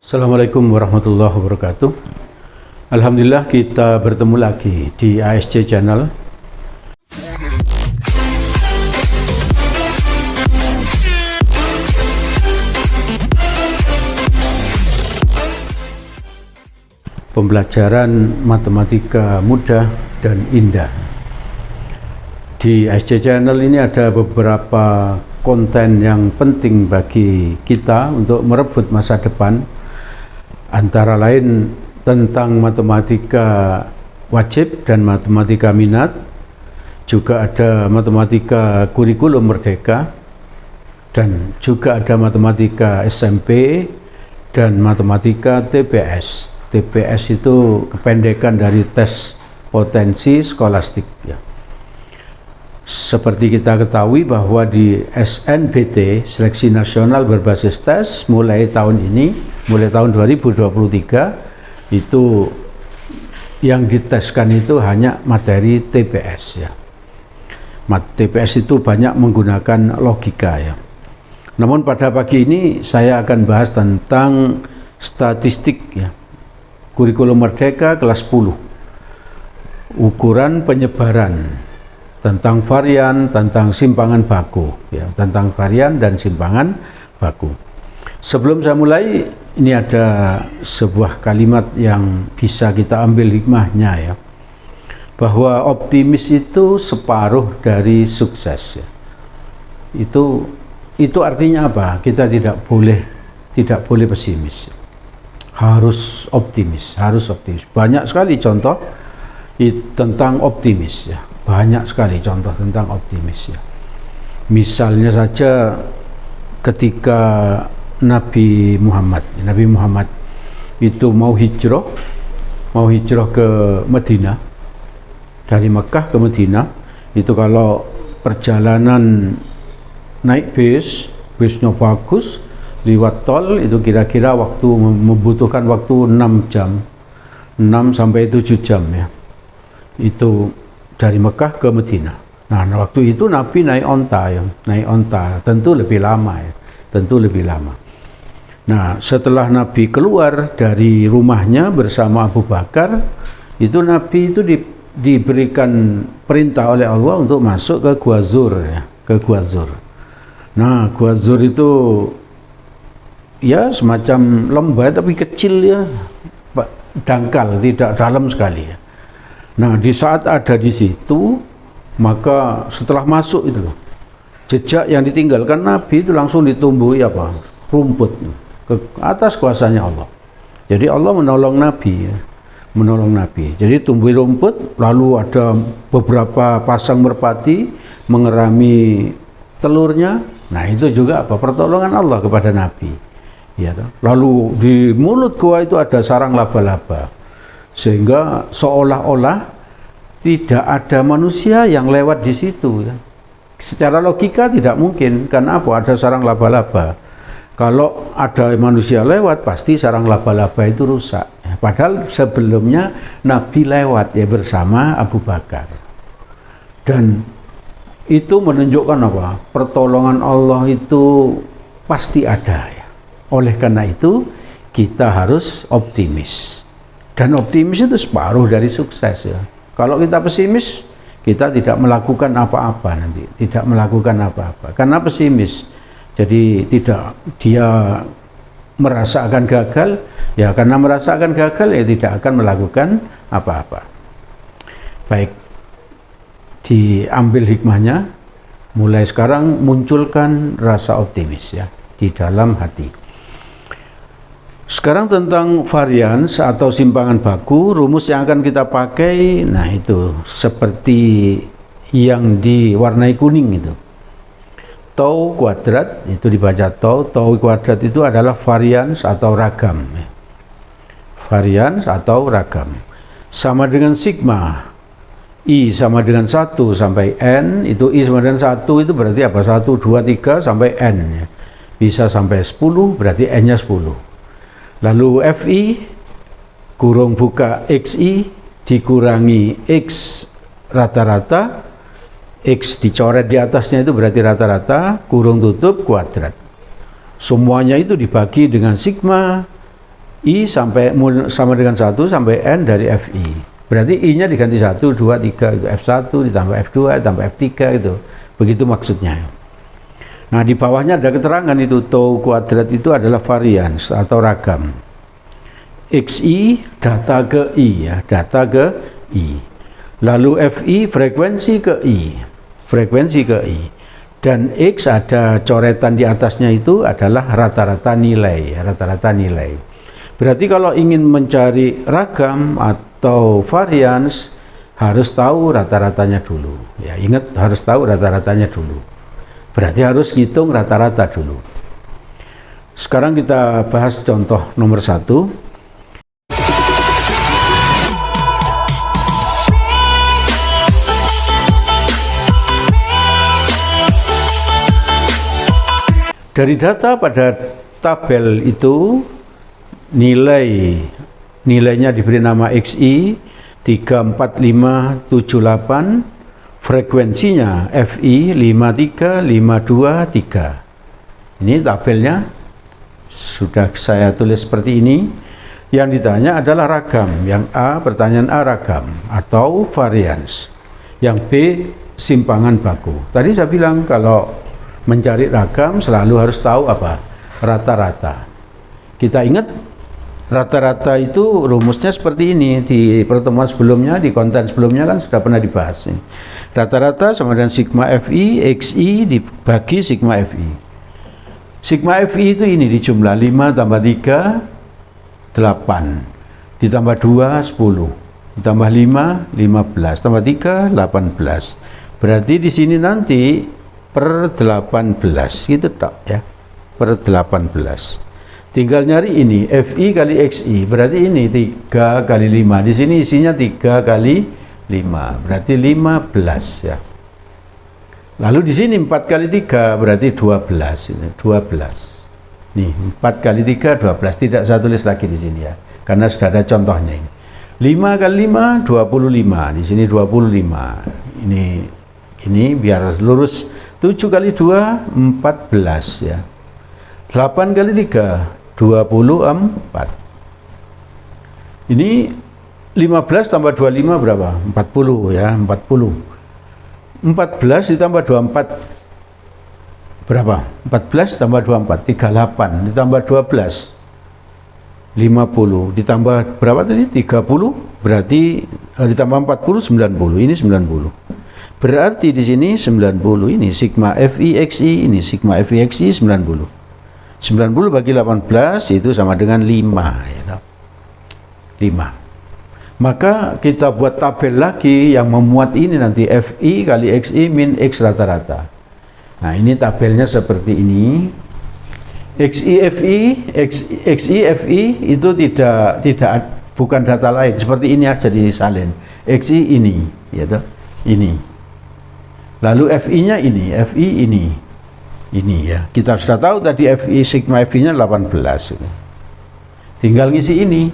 Assalamualaikum warahmatullahi wabarakatuh. Alhamdulillah kita bertemu lagi di ASC Channel. Pembelajaran matematika mudah dan indah. Di ASC Channel ini ada beberapa konten yang penting bagi kita untuk merebut masa depan. Antara lain tentang matematika wajib dan matematika minat, juga ada matematika kurikulum merdeka, dan juga ada matematika SMP dan matematika TPS. TPS itu kependekan dari tes potensi skolastik ya. Seperti kita ketahui bahwa di SNBT, Seleksi Nasional Berbasis Tes, mulai tahun 2023, itu yang diteskan itu hanya materi TPS ya. TPS itu banyak menggunakan logika ya. Namun pada pagi ini saya akan bahas tentang statistik ya. Kurikulum Merdeka kelas 10. Ukuran penyebaran, tentang varian, tentang simpangan baku ya, tentang varian dan simpangan baku. Sebelum saya mulai, ini ada sebuah kalimat yang bisa kita ambil hikmahnya ya, bahwa optimis itu separuh dari sukses ya. Itu artinya apa? Kita tidak boleh pesimis, harus optimis. Banyak sekali contoh tentang optimis ya. Banyak sekali contoh tentang optimis ya. Misalnya saja ketika Nabi Muhammad itu mau hijrah ke Madinah, dari Mekah ke Madinah, itu kalau perjalanan naik busnya bagus, lewat tol itu kira-kira membutuhkan waktu 6 jam, 6 sampai 7 jam ya. Itu dari Mekah ke Madinah. Nah, waktu itu Nabi naik onta, tentu lebih lama ya, Nah, setelah Nabi keluar dari rumahnya bersama Abu Bakar, itu Nabi itu diberikan perintah oleh Allah untuk masuk ke Gua Zur ya, Nah, Gua Zur itu ya semacam lembah tapi kecil ya, dangkal, tidak dalam sekali ya. Nah, di saat ada di situ, maka setelah masuk itu jejak yang ditinggalkan Nabi itu langsung ditumbuhi rumput ke atas kuasanya Allah. Jadi Allah menolong Nabi ya. Jadi tumbuh rumput, lalu ada beberapa pasang merpati mengerami telurnya. Nah, itu juga pertolongan Allah kepada Nabi. Ya, lalu di mulut gua itu ada sarang laba-laba. Sehingga seolah-olah tidak ada manusia yang lewat di situ ya. Secara logika tidak mungkin, karena apa? Ada sarang laba-laba. Kalau ada manusia lewat, pasti sarang laba-laba itu rusak ya. Padahal sebelumnya Nabi lewat ya bersama Abu Bakar. Dan itu menunjukkan apa? Pertolongan Allah itu pasti ada ya. Oleh karena itu kita harus optimis. Dan optimis itu separuh dari sukses ya. Kalau kita pesimis, kita tidak melakukan apa-apa nanti, karena pesimis. Jadi dia merasa akan gagal, ya karena merasa akan gagal ya tidak akan melakukan apa-apa. Baik, diambil hikmahnya, mulai sekarang munculkan rasa optimis ya di dalam hati. Sekarang tentang varians atau simpangan baku, rumus yang akan kita pakai, nah itu seperti yang diwarnai kuning itu. Tau kuadrat, itu dibaca tau kuadrat itu adalah varians atau ragam. Sama dengan sigma. I sama dengan 1 sampai N, itu I sama dengan 1 itu berarti apa? 1, 2, 3 sampai N. Bisa sampai 10, berarti N-nya 10. Lalu FI kurung buka XI dikurangi X rata-rata, X dicoret di atasnya itu berarti rata-rata, kurung tutup kuadrat. Semuanya itu dibagi dengan sigma sama dengan 1 sampai N dari FI. Berarti I-nya diganti 1, 2, 3, itu F1 ditambah F2 ditambah F3 itu. Begitu maksudnya. Nah, di bawahnya ada keterangan itu tau kuadrat itu adalah varians atau ragam. XI data ke I ya, data ke I. Lalu FI frekuensi ke I. Frekuensi ke I. Dan X ada coretan di atasnya itu adalah rata-rata nilai, rata-rata nilai. Berarti kalau ingin mencari ragam atau varians harus tahu rata-ratanya dulu. Ya, ingat harus tahu rata-ratanya dulu. Berarti harus hitung rata-rata dulu. Sekarang kita bahas contoh nomor 1. Dari data pada tabel itu nilainya diberi nama XI 34578, frekuensinya FI 53523. Ini tabelnya sudah saya tulis seperti ini. Yang ditanya adalah ragam. Yang A, pertanyaan A ragam atau varians. Yang B, simpangan baku. Tadi saya bilang kalau mencari ragam selalu harus tahu apa? Rata-rata. Kita ingat rata-rata itu rumusnya seperti ini. Di pertemuan sebelumnya, di konten sebelumnya kan sudah pernah dibahas. Rata-rata sama dengan sigma FI XI dibagi sigma FI. Sigma FI itu ini dijumlah 5 tambah 3 8 ditambah 2 10 ditambah 5 15 tambah 3 18. Berarti di sini nanti per 18 gitu tak ya, per 18. Tinggal nyari ini FI kali XI, berarti ini 3 kali 5. Di sini isinya 3 kali 5, berarti 15 ya. Lalu di sini 4 kali 3 berarti 12, ini 12. Nih 4 kali 3 12, tidak saya tulis lagi di sini ya, karena sudah ada contohnya ini. 5 kali 5 25, di sini 25. Ini biar lurus. 7 kali 2 14 ya. 8 kali 3 24. Ini 15 tambah 25 berapa? 40 ya, 40. 14 ditambah 24 berapa? 14 tambah 24 38 ditambah 12 50 ditambah berapa tadi? 30 berarti ditambah 40 90. Ini 90. Berarti di sini 90 ini sigma FI XI, ini sigma FI XI 90. 90 bagi 18 itu sama dengan 5 ya. 5. Maka kita buat tabel lagi yang memuat ini nanti FI kali XI min X rata-rata. Nah, ini tabelnya seperti ini. XI FI itu bukan data lain, seperti ini aja disalin. XI ini, ya toh? Ini. Lalu FI-nya ini, FI ini. Ini ya. Kita sudah tahu tadi FI sigma FI-nya 18. Tinggal ngisi ini.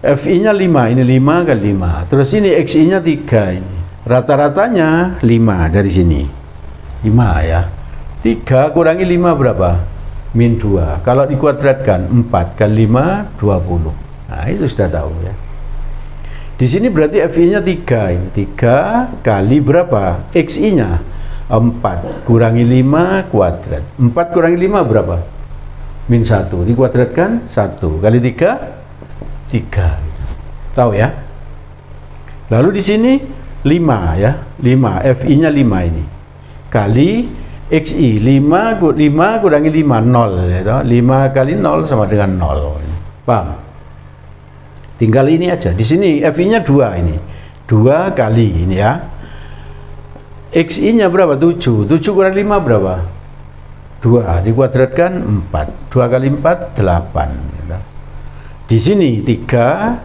FI-nya 5, ini 5 kali 5. Terus ini XI-nya 3 ini. Rata-ratanya 5 dari sini. 5 ya. 3 kurangi 5 berapa? Min 2. Kalau dikuadratkan 4 kali 5 20. Nah, itu sudah tahu ya. Di sini berarti FI-nya 3 ini. 3 kali berapa? XI-nya 4 kurangi 5 kuadrat. 4 kurangi 5 berapa? Min 1. Dikuadratkan 1 kali 3 3. Tahu ya? Lalu di sini 5 ya. 5 FI-nya 5 ini. Kali XI 5 kurangi 5 0 ya. 5 kali 0 sama dengan 0. Paham? Tinggal ini aja. Di sini FI-nya 2 ini. 2 kali ini ya. XI-nya berapa? 7. 7 kurang 5 berapa? 2. Dikuadratkan 4. 2 kali 4 8 ya. Di sini 3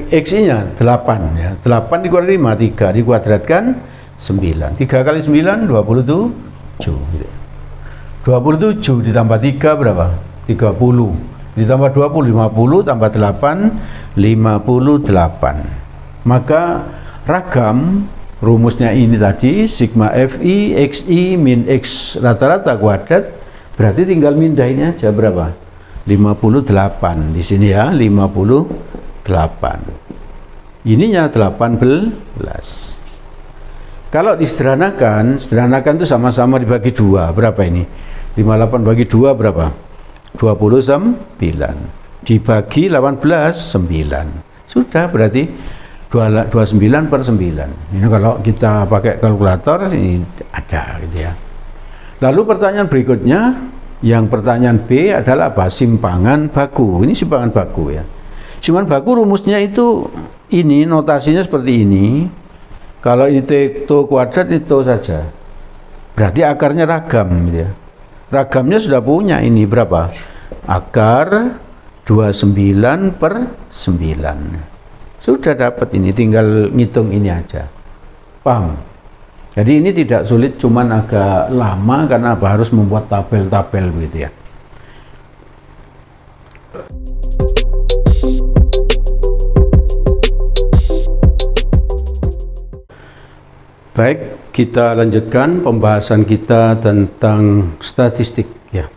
XI-nya 8 ya. 8 dikurangi 5 3 dikuadratkan 9. 3 kali 9 27. 27 ditambah 3 berapa? 30. Ditambah 20 50 tambah 8 58. Maka ragam rumusnya ini tadi sigma FI XI min X rata-rata kuadrat, berarti tinggal mindah ini aja berapa? 58 di sini ya, 58. Ininya 18. Kalau disederhanakan, itu sama-sama dibagi 2. Berapa ini? 58 bagi 2 berapa? 29. Dibagi 18, 9. Sudah, berarti 29 per 9. Ini kalau kita pakai kalkulator ini ada gitu ya. Lalu pertanyaan berikutnya, yang pertanyaan B adalah apa? Simpangan baku. Ini simpangan baku ya. Simpangan baku rumusnya itu ini, notasinya seperti ini. Kalau ini T kuadrat, itu saja. Berarti akarnya ragam gitu ya. Ragamnya sudah punya ini berapa? Akar 29 per 9. Sudah dapat ini, tinggal ngitung ini aja. Paham? Jadi ini tidak sulit, cuman agak lama karena apa? Harus membuat tabel-tabel begitu ya. Baik, kita lanjutkan pembahasan kita tentang statistik ya.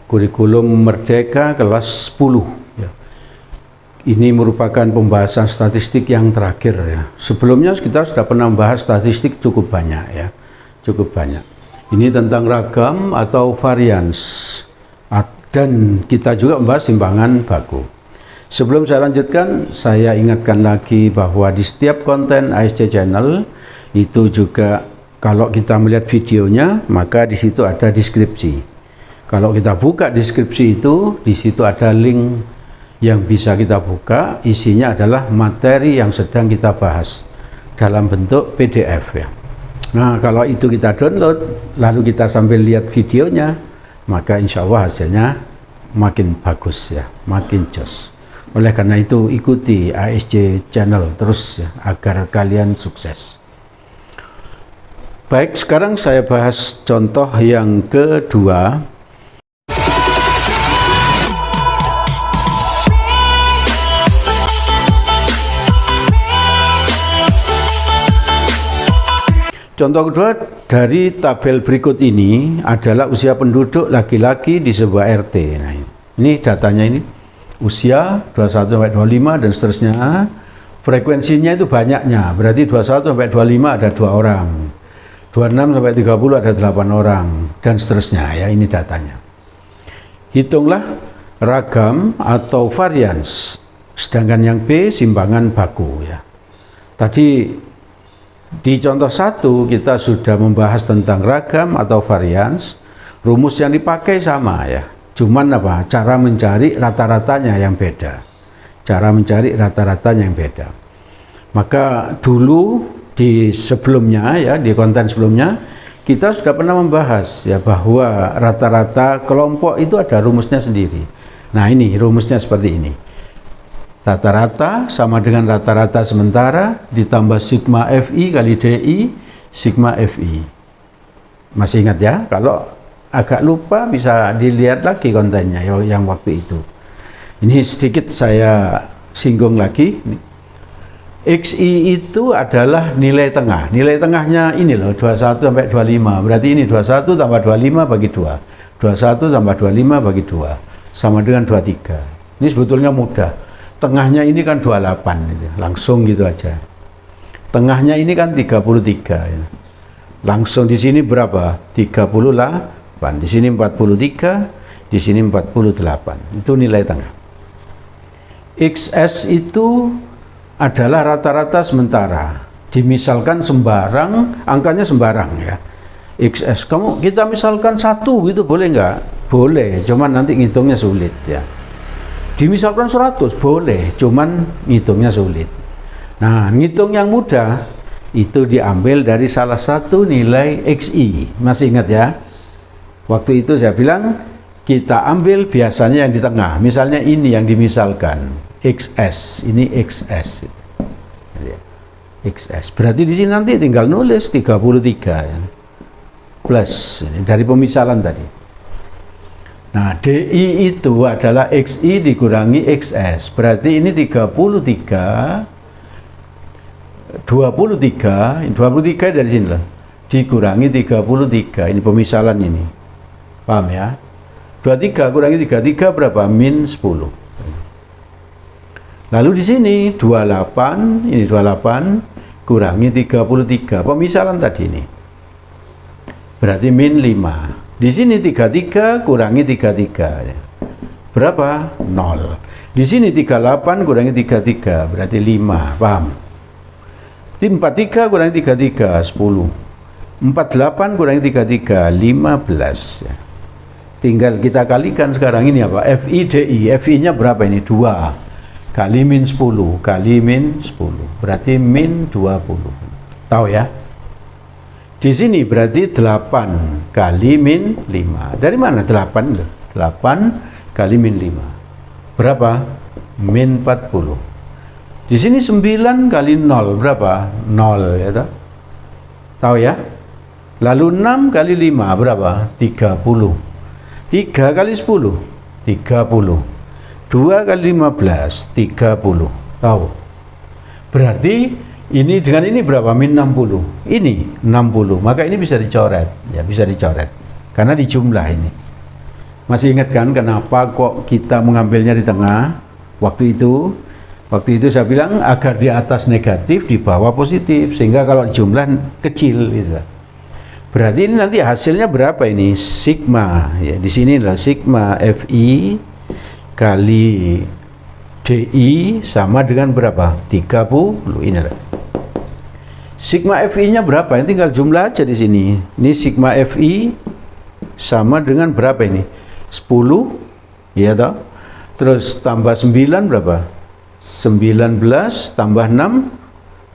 Kurikulum Merdeka kelas 10 ya. Ini merupakan pembahasan statistik yang terakhir ya. Sebelumnya kita sudah pernah membahas statistik cukup banyak ya. Cukup banyak. Ini tentang ragam atau varians. Dan kita juga membahas simpangan baku. Sebelum saya lanjutkan, saya ingatkan lagi bahwa di setiap konten ASC Channel itu juga kalau kita melihat videonya, maka di situ ada deskripsi. Kalau kita buka deskripsi itu, di situ ada link yang bisa kita buka, isinya adalah materi yang sedang kita bahas dalam bentuk PDF ya. Nah, kalau itu kita download, lalu kita sambil lihat videonya, maka insya Allah hasilnya makin bagus ya, makin jos. Oleh karena itu ikuti ASC Channel terus ya, agar kalian sukses. Baik, sekarang saya bahas contoh yang kedua. Contoh kedua dari tabel berikut ini adalah usia penduduk laki-laki di sebuah RT. Nah, ini datanya ini. Usia 21 sampai 25 dan seterusnya. Frekuensinya itu banyaknya. Berarti 21 sampai 25 ada 2 orang. 26 sampai 30 ada 8 orang dan seterusnya ya, ini datanya. Hitunglah ragam atau varians. Sedangkan yang B simpangan baku ya. Tadi di contoh 1 kita sudah membahas tentang ragam atau varians. Rumus yang dipakai sama ya. Cuman apa? Cara mencari rata-ratanya yang beda. Cara mencari rata-ratanya yang beda. Maka dulu di sebelumnya ya, di konten sebelumnya kita sudah pernah membahas ya bahwa rata-rata kelompok itu ada rumusnya sendiri. Nah, ini rumusnya seperti ini. Rata-rata sama dengan rata-rata sementara ditambah sigma FI kali DI sigma FI. Masih ingat ya? Kalau agak lupa bisa dilihat lagi kontennya yang waktu itu. Ini sedikit saya singgung lagi. XI itu adalah nilai tengah. Nilai tengahnya ini loh, 21 sampai 25. Berarti ini 21 tambah 25 bagi 2. 21 tambah 25 bagi 2. Sama dengan 23. Ini sebetulnya mudah. Tengahnya ini kan 28. Gitu. Langsung gitu aja. Tengahnya ini kan 33. Ya. Langsung di sini berapa? 38. Di sini 43. Di sini 48. Itu nilai tengah. XS itu adalah rata-rata sementara. Dimisalkan sembarang, angkanya sembarang ya. XS. Kita misalkan 1 gitu boleh nggak? Boleh, cuman nanti ngitungnya sulit ya. Dimisalkan 100 boleh, cuman ngitungnya sulit. Nah, ngitung yang mudah itu diambil dari salah satu nilai XI. Masih ingat ya? Waktu itu saya bilang kita ambil biasanya yang di tengah. Misalnya ini yang dimisalkan. XS, ini XS. XS. Berarti di sini nanti tinggal nulis 33 ya. Plus ini dari pemisalan tadi. Nah, DI itu adalah XI dikurangi XS. Berarti ini 23 dari sini lah. Dikurangi 33. Ini pemisalan ini. Paham ya? 23 kurangi 33 berapa? Min 10. Lalu di sini 28, ini 28 kurangi 33. Pemisahan tadi ini. Berarti min 5. Di sini 33 kurangi 33. Berapa? 0. Di sini 38 kurangi 33 berarti 5. Paham? 43 kurangi 33 10. 48 kurangi 33 15. Tinggal kita kalikan sekarang ini apa? FI/DI. FI-nya berapa ini? 2 kali min 10 kali min 10 berarti min 20. Tahu ya? Di sini berarti 8 kali min 5. Dari mana 8 loh? 8 kali min 5. Berapa? Min 40. Di sini 9 kali 0 berapa? 0 ya toh? Tahu ya? Lalu 6 kali 5 berapa? 30. 3 kali 10 30. 2 kali 15 30. Tahu? Berarti ini dengan ini berapa? Min 60. Ini 60. Maka ini bisa dicoret. Ya, bisa dicoret. Karena dijumlah ini. Masih ingat kan kenapa kok kita mengambilnya di tengah? Waktu itu saya bilang agar di atas negatif, di bawah positif. Sehingga kalau dijumlah kecil gitu. Berarti ini nanti hasilnya berapa ini? Sigma. Ya, di sini adalah sigma Fi kali DI sama dengan berapa? 30. Inilah. Sigma Fi-nya berapa? Ini tinggal jumlah aja di sini. Ini sigma Fi sama dengan berapa ini? 10, ya toh? Terus tambah 9 berapa? 19 tambah 6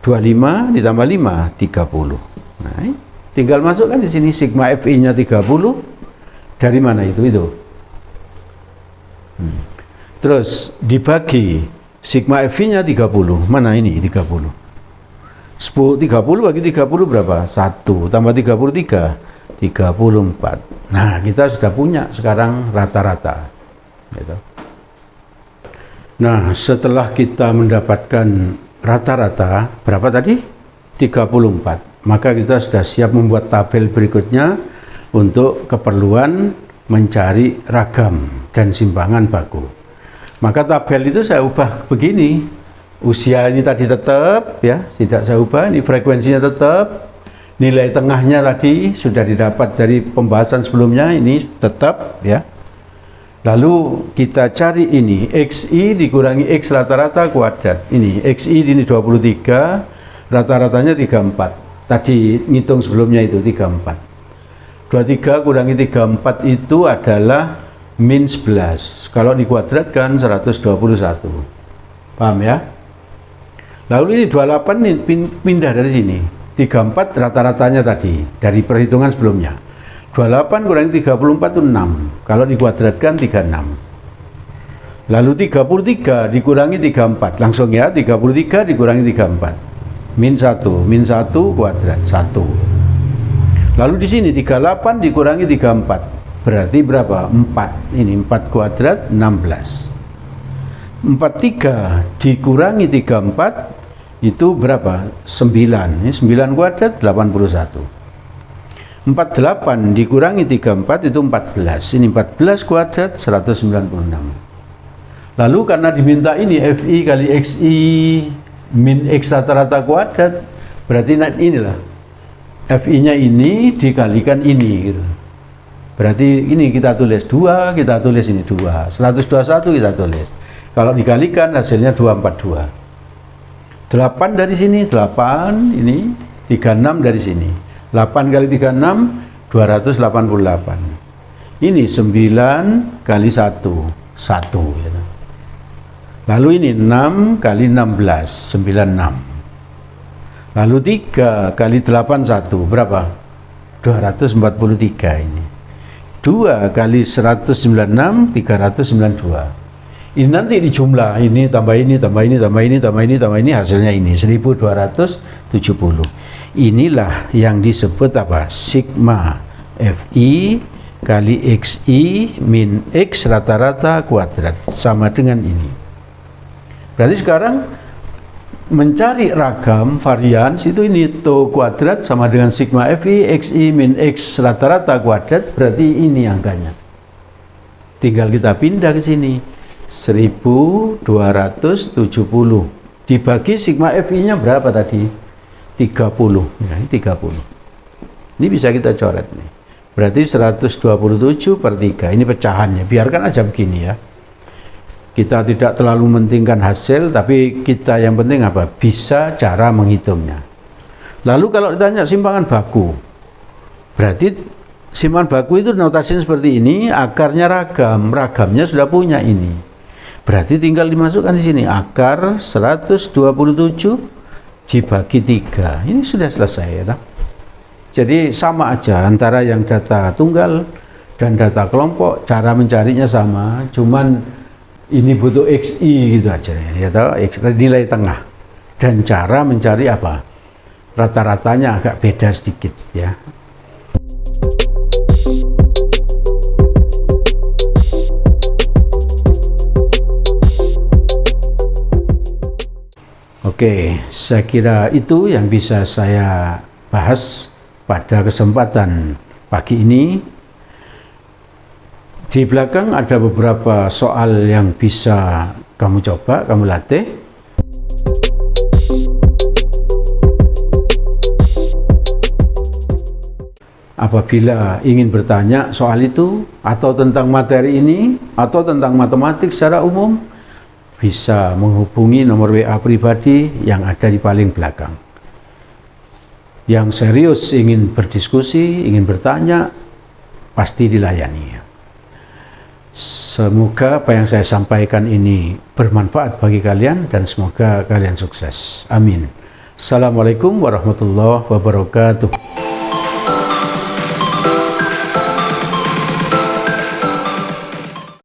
25 ditambah 5 30. Nah, tinggal masukkan di sini sigma Fi-nya 30. Dari mana itu? Terus dibagi sigma Fi-nya 30. Mana ini 30? 30 bagi 30 berapa? 1 tambah 33 34. Nah, kita sudah punya sekarang rata-rata gitu. Nah, setelah kita mendapatkan rata-rata berapa tadi? 34. Maka kita sudah siap membuat tabel berikutnya untuk keperluan mencari ragam dan simpangan baku. Maka tabel itu saya ubah begini. Usia ini tadi tetap ya, tidak saya ubah. Ini frekuensinya tetap. Nilai tengahnya tadi sudah didapat dari pembahasan sebelumnya, ini tetap ya. Lalu kita cari ini XI dikurangi X rata-rata kuadrat. Ini XI ini 23, rata-ratanya 34. Tadi ngitung sebelumnya itu 34. 23 kurangi 34 itu adalah min 11. Kalau dikuadratkan 121. Paham ya? Lalu ini 28 ini pindah dari sini. 34 rata-ratanya tadi dari perhitungan sebelumnya. 28 kurangi 34 itu 6. Kalau dikuadratkan 36. Lalu 33 dikurangi 34. Langsung ya, 33 dikurangi 34. Min 1. Min 1 kuadrat 1. Lalu di sini 38 dikurangi 34. Berarti berapa? 4. Ini 4 kuadrat 16. 43 dikurangi 34 itu berapa? 9. Ini 9 kuadrat 81. 48 dikurangi 34 itu 14. Ini 14 kuadrat 196. Lalu karena diminta ini Fi kali Xi min X rata-rata kuadrat, berarti inilah Fi-nya ini dikalikan ini gitu. Berarti ini kita tulis 2, kita tulis ini 2. 121 kita tulis. Kalau dikalikan hasilnya 242. 8 dari sini 8, ini 36 dari sini. 8 kali 36 288. Ini 9 kali 1 1 ya. Lalu ini 6 kali 16 96. Lalu 3 kali 8 1 berapa? 243 ini. 2 kali 196 392. Ini nanti dijumlah, ini tambah ini, tambah ini, tambah ini, tambah ini, tambah ini, hasilnya ini 1270. Inilah yang disebut apa? Sigma Fi kali Xi min X rata-rata kuadrat sama dengan ini. Berarti sekarang mencari ragam varians itu ini to kuadrat sama dengan sigma Fi Xi min X rata-rata kuadrat, berarti ini angkanya. Tinggal kita pindah ke sini. 1270 dibagi sigma FI-nya berapa tadi? 30. Ya, ini 30. Ini bisa kita coret nih. Berarti 127 per 3. Ini pecahannya. Biarkan aja begini ya. Kita tidak terlalu mementingkan hasil, tapi kita yang penting apa? Bisa cara menghitungnya. Lalu kalau ditanya simpangan baku, berarti simpangan baku itu notasinya seperti ini, akarnya ragam, ragamnya sudah punya ini. Berarti tinggal dimasukkan di sini, akar 127 dibagi 3. Ini sudah selesai ya. Jadi sama aja antara yang data tunggal dan data kelompok, cara mencarinya sama, cuman ini butuh XI gitu aja ya tahu, nilai tengah, dan cara mencari apa, rata-ratanya agak beda sedikit ya. Oke, saya kira itu yang bisa saya bahas pada kesempatan pagi ini. Di belakang ada beberapa soal yang bisa kamu coba, kamu latih. Apabila ingin bertanya soal itu, atau tentang materi ini, atau tentang matematik secara umum, bisa menghubungi nomor WA pribadi yang ada di paling belakang. Yang serius ingin berdiskusi, ingin bertanya, pasti dilayani. Semoga apa yang saya sampaikan ini bermanfaat bagi kalian dan semoga kalian sukses. Amin. Assalamualaikum warahmatullahi wabarakatuh.